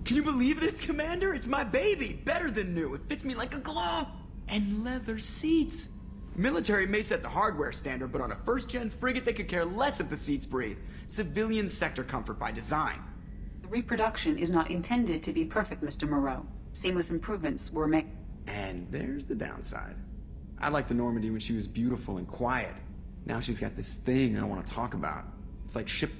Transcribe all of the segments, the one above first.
Can you believe this, Commander? It's my baby! Better than new. It fits me like a glove! And leather seats! Military may set the hardware standard, but on a first-gen frigate they could care less if the seats breathe. Civilian sector comfort by design. The reproduction is not intended to be perfect, Mr. Moreau. Seamless improvements were made. And there's the downside. I liked the Normandy when she was beautiful and quiet. Now she's got this thing I don't want to talk about. It's like ship...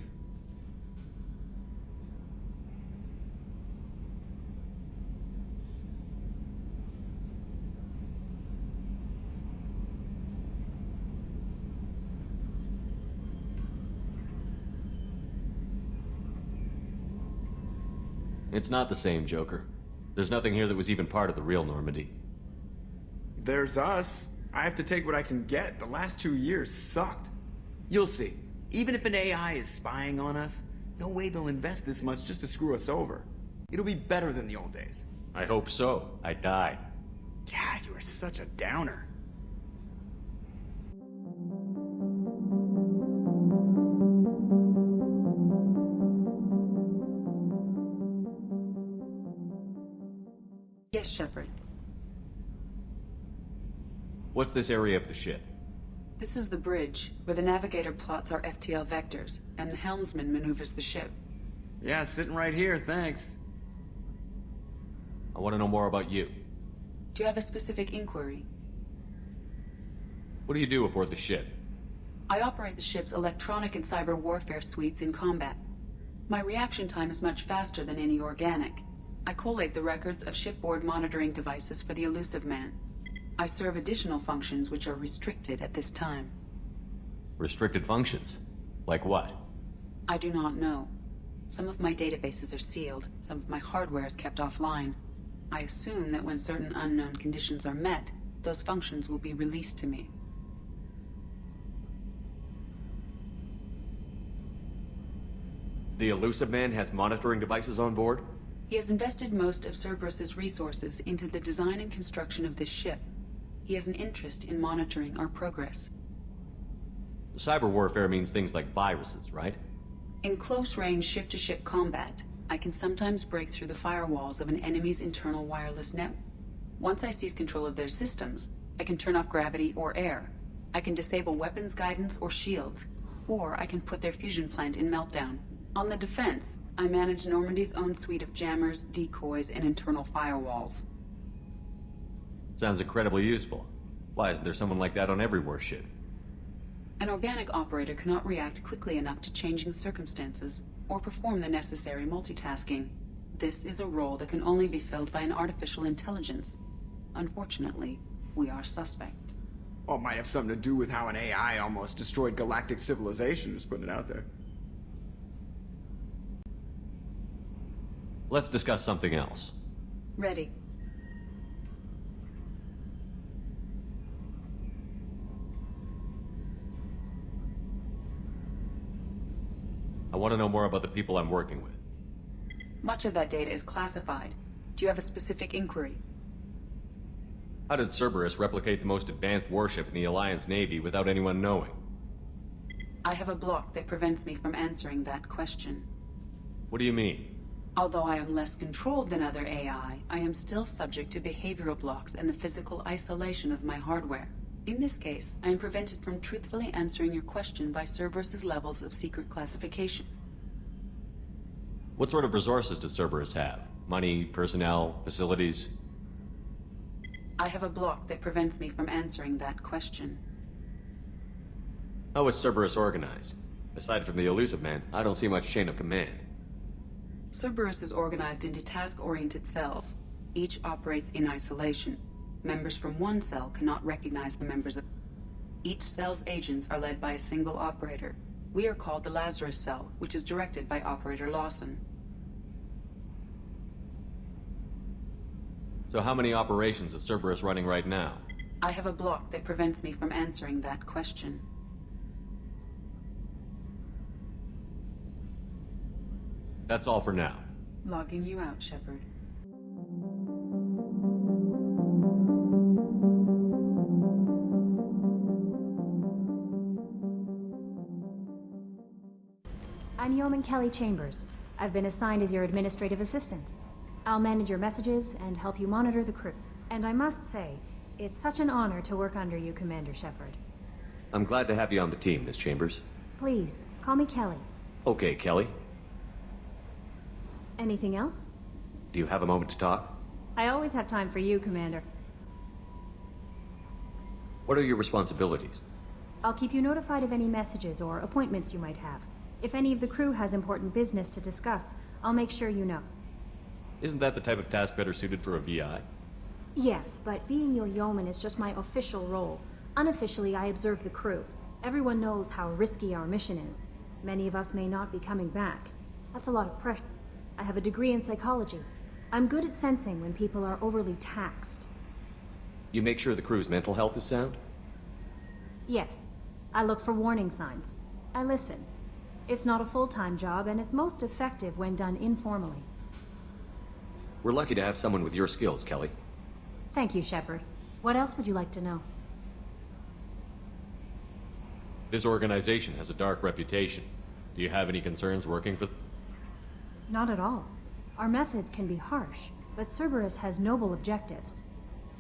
It's not the same, Joker. There's nothing here that was even part of the real Normandy. There's us. I have to take what I can get. The last 2 years sucked. You'll see. Even if an AI is spying on us, no way they'll invest this much just to screw us over. It'll be better than the old days. I hope so. I died. God, you are such a downer. Yes, Shepard. What's this area of the ship? This is the bridge, where the navigator plots our FTL vectors, and the helmsman maneuvers the ship. Yeah, sitting right here, thanks. I want to know more about you. Do you have a specific inquiry? What do you do aboard the ship? I operate the ship's electronic and cyber warfare suites in combat. My reaction time is much faster than any organic. I collate the records of shipboard monitoring devices for the Elusive Man. I serve additional functions which are restricted at this time. Restricted functions? Like what? I do not know. Some of my databases are sealed, some of my hardware is kept offline. I assume that when certain unknown conditions are met, those functions will be released to me. The Elusive Man has monitoring devices on board? He has invested most of Cerberus's resources into the design and construction of this ship. He has an interest in monitoring our progress. Cyber warfare means things like viruses, right? In close-range ship-to-ship combat, I can sometimes break through the firewalls of an enemy's internal wireless network. Once I seize control of their systems, I can turn off gravity or air. I can disable weapons guidance or shields, or I can put their fusion plant in meltdown. On the defense, I manage Normandy's own suite of jammers, decoys, and internal firewalls. Sounds incredibly useful. Why isn't there someone like that on every warship? An organic operator cannot react quickly enough to changing circumstances, or perform the necessary multitasking. This is a role that can only be filled by an artificial intelligence. Unfortunately, we are suspect. Well, it might have something to do with how an AI almost destroyed galactic civilization, just putting it out there. Let's discuss something else. Ready. I want to know more about the people I'm working with. Much of that data is classified. Do you have a specific inquiry? How did Cerberus replicate the most advanced warship in the Alliance Navy without anyone knowing? I have a block that prevents me from answering that question. What do you mean? Although I am less controlled than other AI, I am still subject to behavioral blocks and the physical isolation of my hardware. In this case, I am prevented from truthfully answering your question by Cerberus's levels of secret classification. What sort of resources does Cerberus have? Money, personnel, facilities? I have a block that prevents me from answering that question. How is Cerberus organized? Aside from the Elusive Man, I don't see much chain of command. Cerberus is organized into task-oriented cells. Each operates in isolation. Members from one cell cannot recognize the members of... Each cell's agents are led by a single operator. We are called the Lazarus Cell, which is directed by Operator Lawson. So how many operations is Cerberus running right now? I have a block that prevents me from answering that question. That's all for now. Logging you out, Shepard. I'm Yeoman Kelly Chambers. I've been assigned as your administrative assistant. I'll manage your messages and help you monitor the crew. And I must say, it's such an honor to work under you, Commander Shepard. I'm glad to have you on the team, Miss Chambers. Please, call me Kelly. Okay, Kelly. Anything else? Do you have a moment to talk? I always have time for you, Commander. What are your responsibilities? I'll keep you notified of any messages or appointments you might have. If any of the crew has important business to discuss, I'll make sure you know. Isn't that the type of task better suited for a VI? Yes, but being your yeoman is just my official role. Unofficially, I observe the crew. Everyone knows how risky our mission is. Many of us may not be coming back. That's a lot of pressure. I have a degree in psychology. I'm good at sensing when people are overly taxed. You make sure the crew's mental health is sound? Yes. I look for warning signs. I listen. It's not a full-time job, and it's most effective when done informally. We're lucky to have someone with your skills, Kelly. Thank you, Shepard. What else would you like to know? This organization has a dark reputation. Do you have any concerns working for... Not at all. Our methods can be harsh, but Cerberus has noble objectives.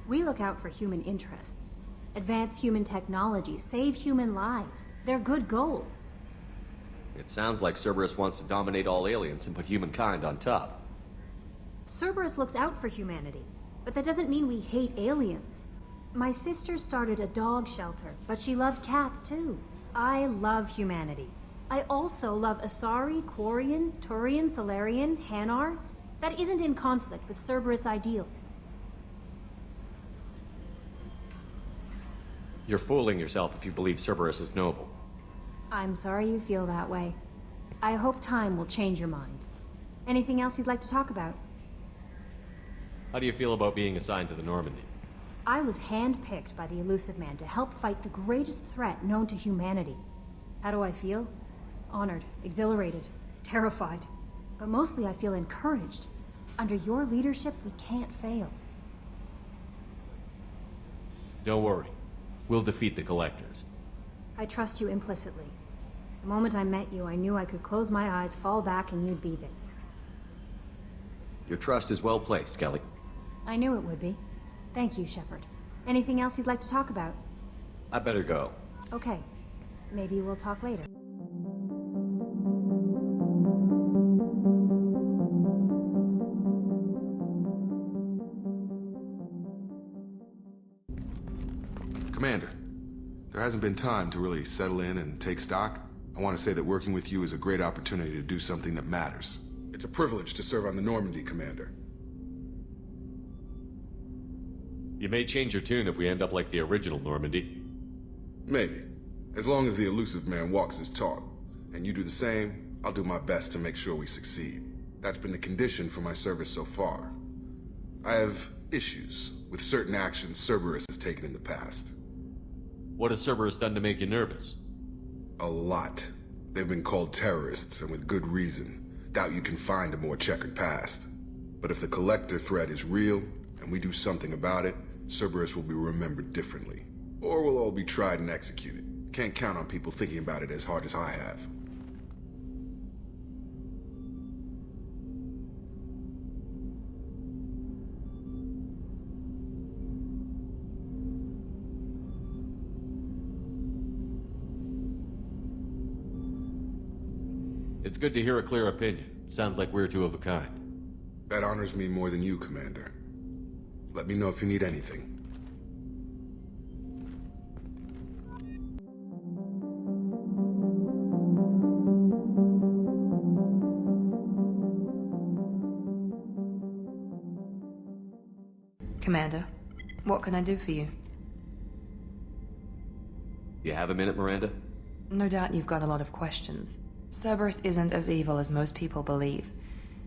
We look out for human interests. Advance human technology, save human lives. They're good goals. It sounds like Cerberus wants to dominate all aliens and put humankind on top. Cerberus looks out for humanity, but that doesn't mean we hate aliens. My sister started a dog shelter, but she loved cats too. I love humanity. I also love Asari, Quarian, Turian, Solarian, Hanar. That isn't in conflict with Cerberus' ideal. You're fooling yourself if you believe Cerberus is noble. I'm sorry you feel that way. I hope time will change your mind. Anything else you'd like to talk about? How do you feel about being assigned to the Normandy? I was handpicked by the Elusive Man to help fight the greatest threat known to humanity. How do I feel? Honored, exhilarated, terrified. But mostly I feel encouraged. Under your leadership, we can't fail. Don't worry. We'll defeat the Collectors. I trust you implicitly. The moment I met you, I knew I could close my eyes, fall back, and you'd be there. Your trust is well placed, Kelly. I knew it would be. Thank you, Shepard. Anything else you'd like to talk about? I better go. Okay. Maybe we'll talk later. Commander, there hasn't been time to really settle in and take stock. I want to say that working with you is a great opportunity to do something that matters. It's a privilege to serve on the Normandy, Commander. You may change your tune if we end up like the original Normandy. Maybe. As long as the Elusive Man walks his talk, and you do the same, I'll do my best to make sure we succeed. That's been the condition for my service so far. I have issues with certain actions Cerberus has taken in the past. What has Cerberus done to make you nervous? A lot. They've been called terrorists, and with good reason. Doubt you can find a more checkered past. But if the Collector threat is real, and we do something about it, Cerberus will be remembered differently. Or we'll all be tried and executed. Can't count on people thinking about it as hard as I have. It's good to hear a clear opinion. Sounds like we're two of a kind. That honors me more than you, Commander. Let me know if you need anything. Commander, what can I do for you? You have a minute, Miranda? No doubt you've got a lot of questions. Cerberus isn't as evil as most people believe.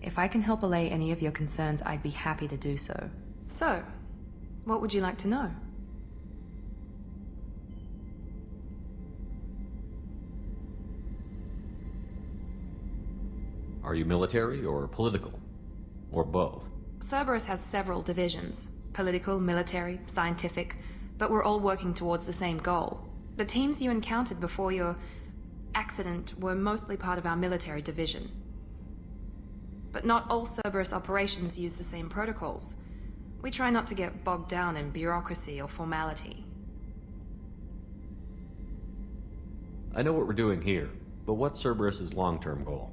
If I can help allay any of your concerns, I'd be happy to do so. So, what would you like to know? Are you military or political? Or both? Cerberus has several divisions. Political, military, scientific, but we're all working towards the same goal. The teams you encountered before your accident were mostly part of our military division. But not all Cerberus operations use the same protocols. We try not to get bogged down in bureaucracy or formality. I know what we're doing here, but what's Cerberus's long-term goal?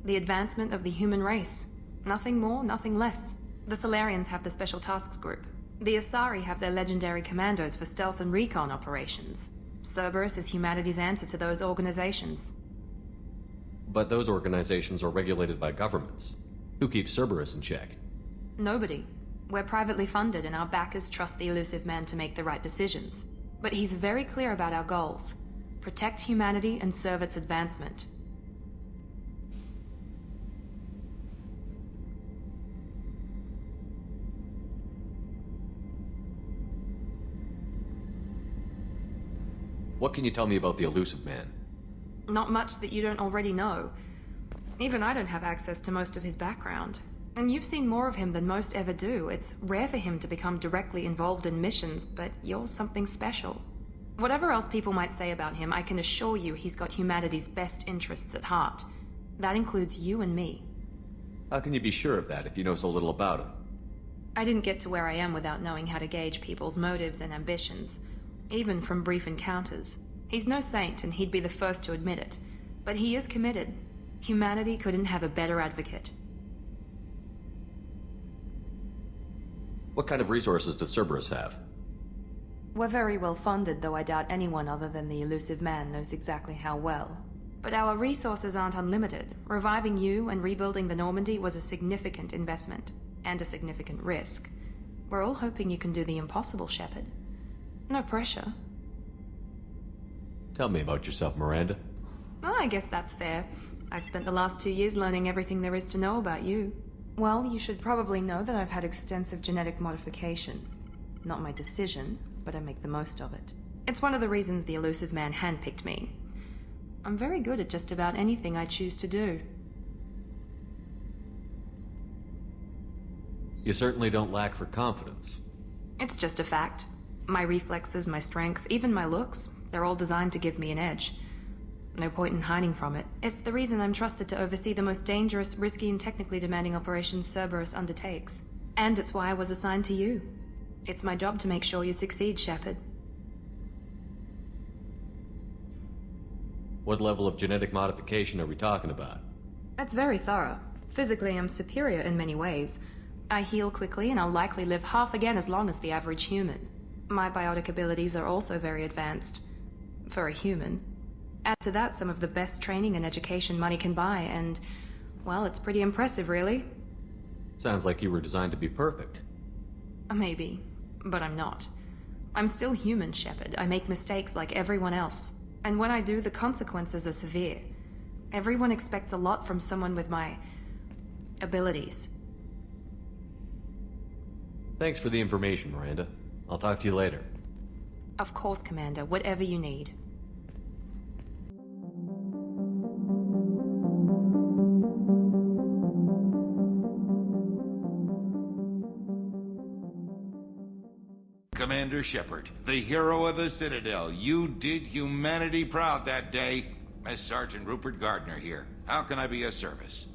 The advancement of the human race. Nothing more, nothing less. The Solarians have the Special Tasks Group. The Asari have their legendary commandos for stealth and recon operations. Cerberus is humanity's answer to those organizations. But those organizations are regulated by governments. Who keeps Cerberus in check? Nobody. We're privately funded and our backers trust the elusive man to make the right decisions. But he's very clear about our goals. Protect humanity and serve its advancement. What can you tell me about the elusive man? Not much that you don't already know. Even I don't have access to most of his background. And you've seen more of him than most ever do. It's rare for him to become directly involved in missions, but you're something special. Whatever else people might say about him, I can assure you he's got humanity's best interests at heart. That includes you and me. How can you be sure of that if you know so little about him? I didn't get to where I am without knowing how to gauge people's motives and ambitions, even from brief encounters. He's no saint, and he'd be the first to admit it. But he is committed. Humanity couldn't have a better advocate. What kind of resources does Cerberus have? We're very well funded, though I doubt anyone other than the elusive man knows exactly how well. But our resources aren't unlimited. Reviving you and rebuilding the Normandy was a significant investment, and a significant risk. We're all hoping you can do the impossible, Shepard. No pressure. Tell me about yourself, Miranda. Oh, I guess that's fair. I've spent the last 2 years learning everything there is to know about you. Well, you should probably know that I've had extensive genetic modification. Not my decision, but I make the most of it. It's one of the reasons the elusive man handpicked me. I'm very good at just about anything I choose to do. You certainly don't lack for confidence. It's just a fact. My reflexes, my strength, even my looks, they're all designed to give me an edge. No point in hiding from it. It's the reason I'm trusted to oversee the most dangerous, risky, and technically demanding operations Cerberus undertakes. And it's why I was assigned to you. It's my job to make sure you succeed, Shepard. What level of genetic modification are we talking about? That's very thorough. Physically, I'm superior in many ways. I heal quickly, and I'll likely live half again as long as the average human. My biotic abilities are also very advanced. For a human. Add to that some of the best training and education money can buy, and, well, it's pretty impressive, really. Sounds like you were designed to be perfect. Maybe, but I'm not. I'm still human, Shepard. I make mistakes like everyone else. And when I do, the consequences are severe. Everyone expects a lot from someone with my abilities. Thanks for the information, Miranda. I'll talk to you later. Of course, Commander. Whatever you need. Commander Shepard, the hero of the Citadel. You did humanity proud that day. As Sergeant Rupert Gardner here. How can I be of service?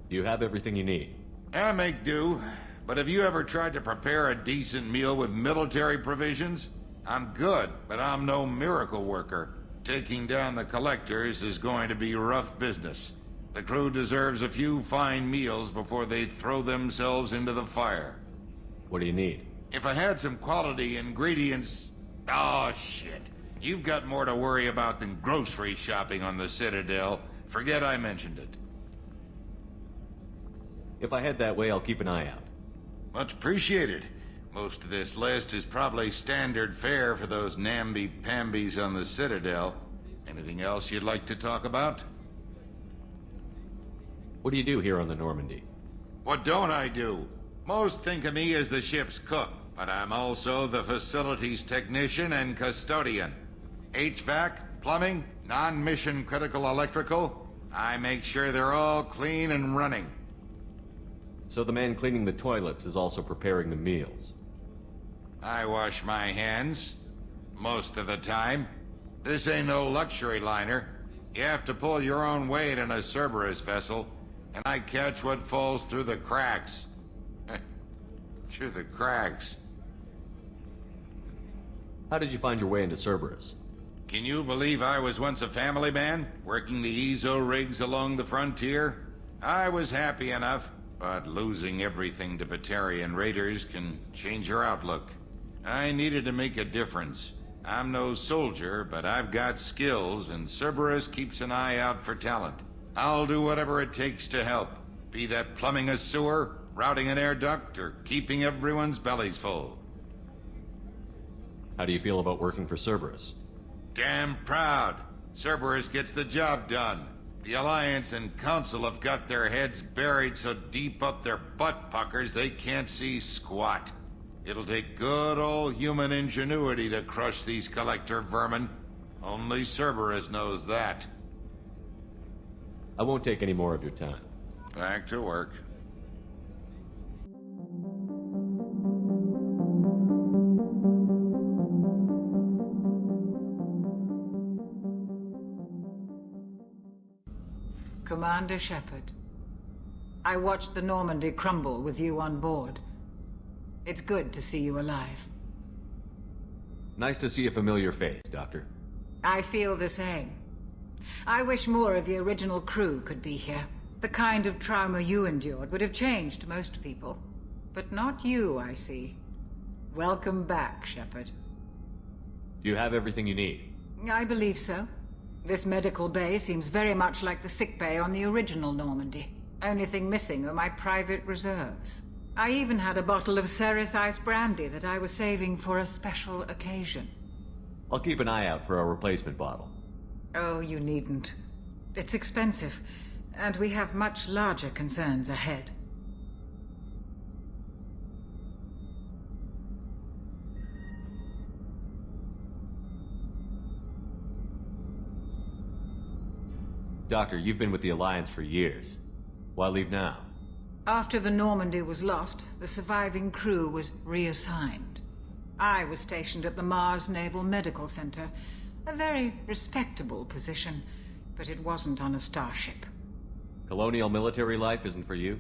Do you have everything you need? I make do. But have you ever tried to prepare a decent meal with military provisions? I'm good, but I'm no miracle worker. Taking down the collectors is going to be rough business. The crew deserves a few fine meals before they throw themselves into the fire. What do you need? If I had some quality ingredients... Oh, shit. You've got more to worry about than grocery shopping on the Citadel. Forget I mentioned it. If I head that way, I'll keep an eye out. Much appreciated. Most of this list is probably standard fare for those namby-pambies on the Citadel. Anything else you'd like to talk about? What do you do here on the Normandy? What don't I do? Most think of me as the ship's cook, but I'm also the facilities technician and custodian. HVAC, plumbing, non-mission critical electrical. I make sure they're all clean and running. So the man cleaning the toilets is also preparing the meals. I wash my hands. Most of the time. This ain't no luxury liner. You have to pull your own weight in a Cerberus vessel. and I catch what falls through the cracks. Through the cracks. How did you find your way into Cerberus? Can you believe I was once a family man, working the EZO rigs along the frontier? I was happy enough, but losing everything to Batarian raiders can change your outlook. I needed to make a difference. I'm no soldier, but I've got skills, and Cerberus keeps an eye out for talent. I'll do whatever it takes to help, be that plumbing a sewer, routing an air duct, or keeping everyone's bellies full. How do you feel about working for Cerberus? Damn proud. Cerberus gets the job done. The Alliance and Council have got their heads buried so deep up their butt puckers they can't see squat. It'll take good old human ingenuity to crush these collector vermin. Only Cerberus knows that. I won't take any more of your time. Back to work. Commander Shepard, I watched the Normandy crumble with you on board. It's good to see you alive. Nice to see a familiar face, Doctor. I feel the same. I wish more of the original crew could be here. The kind of trauma you endured would have changed most people. But not you, I see. Welcome back, Shepard. Do you have everything you need? I believe so. This medical bay seems very much like the sick bay on the original Normandy. Only thing missing are my private reserves. I even had a bottle of Ceres Ice Brandy that I was saving for a special occasion. I'll keep an eye out for a replacement bottle. Oh, you needn't. It's expensive, and we have much larger concerns ahead. Doctor, you've been with the Alliance for years. Why leave now? After the Normandy was lost, the surviving crew was reassigned. I was stationed at the Mars Naval Medical Center, a very respectable position, but it wasn't on a starship. Colonial military life isn't for you?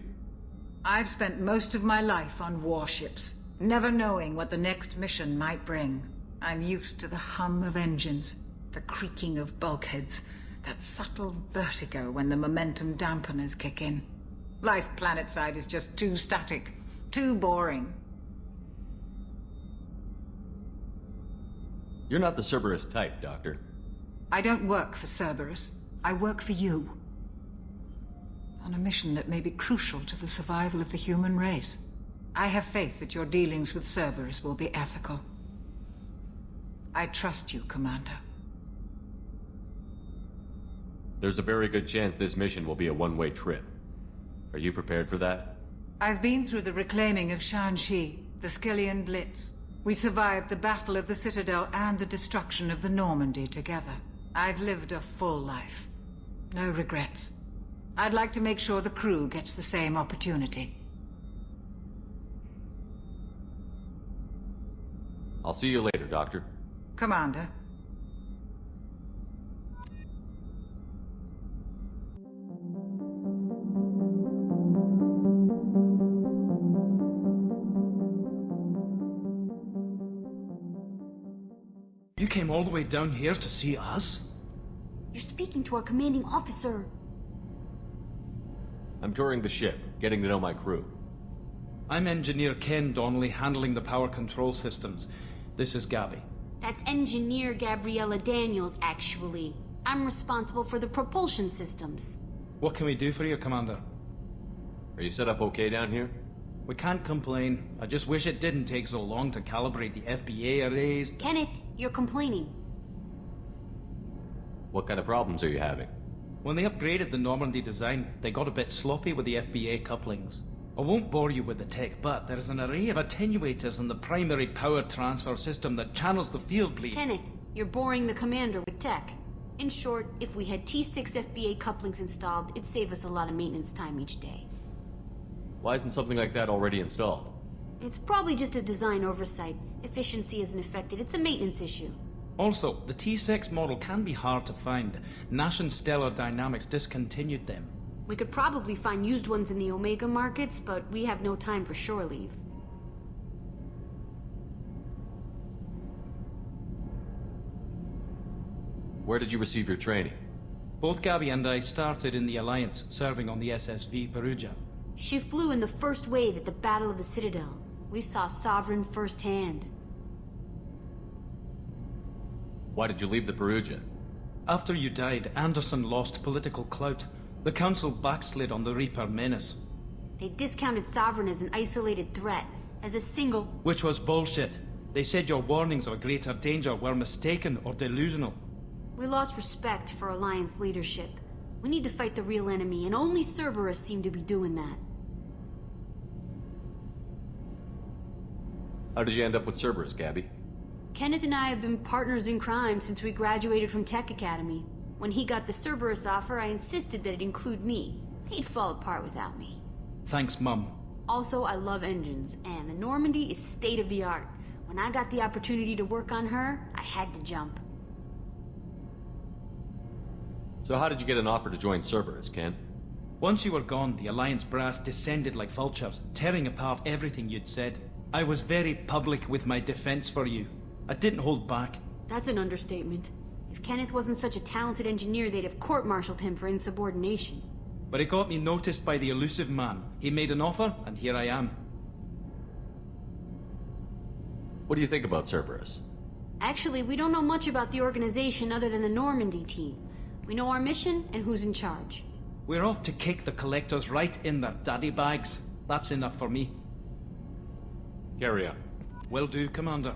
I've spent most of my life on warships, never knowing what the next mission might bring. I'm used to the hum of engines, the creaking of bulkheads, that subtle vertigo when the momentum dampeners kick in. Life planetside is just too static, too boring. You're not the Cerberus type, Doctor. I don't work for Cerberus. I work for you. On a mission that may be crucial to the survival of the human race. I have faith that your dealings with Cerberus will be ethical. I trust you, Commander. There's a very good chance this mission will be a one-way trip. Are you prepared for that? I've been through the reclaiming of Shanxi, the Skillian Blitz. We survived the Battle of the Citadel and the destruction of the Normandy together. I've lived a full life. No regrets. I'd like to make sure the crew gets the same opportunity. I'll see you later, Doctor. Commander. You came all the way down here to see us? You're speaking to our commanding officer. I'm touring the ship, getting to know my crew. I'm Engineer Ken Donnelly, handling the power control systems. This is Gabby. That's Engineer Gabriella Daniels, actually. I'm responsible for the propulsion systems. What can we do for you, Commander? Are you set up okay down here? We can't complain. I just wish it didn't take so long to calibrate the FBA arrays. Kenneth, you're complaining. What kind of problems are you having? When they upgraded the Normandy design, they got a bit sloppy with the FBA couplings. I won't bore you with the tech, but there's an array of attenuators in the primary power transfer system that channels the field bleed. Kenneth, you're boring the commander with tech. In short, if we had T6 FBA couplings installed, it'd save us a lot of maintenance time each day. Why isn't something like that already installed? It's probably just a design oversight. Efficiency isn't affected. It's a maintenance issue. Also, the T6 model can be hard to find. Nash and Stellar Dynamics discontinued them. We could probably find used ones in the Omega markets, but we have no time for shore leave. Where did you receive your training? Both Gabby and I started in the Alliance, serving on the SSV Perugia. She flew in the first wave at the Battle of the Citadel. We saw Sovereign firsthand. Why did you leave the Perugia? After you died, Anderson lost political clout. The Council backslid on the Reaper menace. They discounted Sovereign as an isolated threat, as a single... Which was bullshit. They said your warnings of a greater danger were mistaken or delusional. We lost respect for Alliance leadership. We need to fight the real enemy, and only Cerberus seemed to be doing that. How did you end up with Cerberus, Gabby? Kenneth and I have been partners in crime since we graduated from Tech Academy. When he got the Cerberus offer, I insisted that it include me. He'd fall apart without me. Thanks, Mum. Also, I love engines, and the Normandy is state-of-the-art. When I got the opportunity to work on her, I had to jump. So how did you get an offer to join Cerberus, Ken? Once you were gone, the Alliance brass descended like vultures, tearing apart everything you'd said. I was very public with my defense for you. I didn't hold back. That's an understatement. If Kenneth wasn't such a talented engineer, they'd have court-martialed him for insubordination. But it got me noticed by the elusive man. He made an offer, and here I am. What do you think about Cerberus? Actually, we don't know much about the organization other than the Normandy team. We know our mission and who's in charge. We're off to kick the Collectors right in their daddy bags. That's enough for me. Carry on. Will do, Commander.